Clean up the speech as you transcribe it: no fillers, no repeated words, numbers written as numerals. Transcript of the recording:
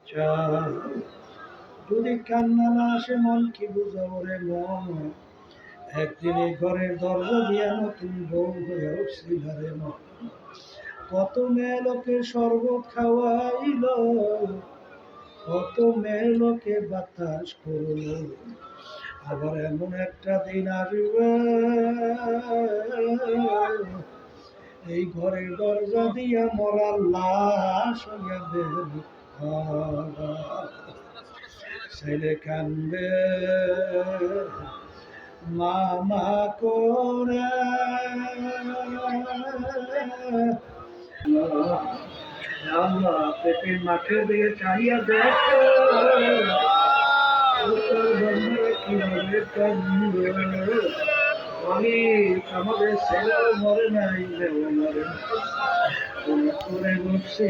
চায়। যদি কান্না না আসে মন কি বুঝাবো রে মন, একদিন এই ঘরের দরজা দিয়া নতুন বউ হয়ে উঠছিল রে মন। কত মেয়ে লোকে শরবত খাওয়াইল, কত মেয়ে লোকে বাতাস করলো, আবার এমন একটা দিন আসবে এই ঘরের দরজা দিয়া মরার লাশ হইয়া বের হবা। ছেলে কান্দে মামা করে, আল্লাহ পেটের মাঠে দিয়ে চাইয়া দেখো কিভাবে কান্দে। অনেক আমাদের ছেলেও মরে নাই, মরে করে বসে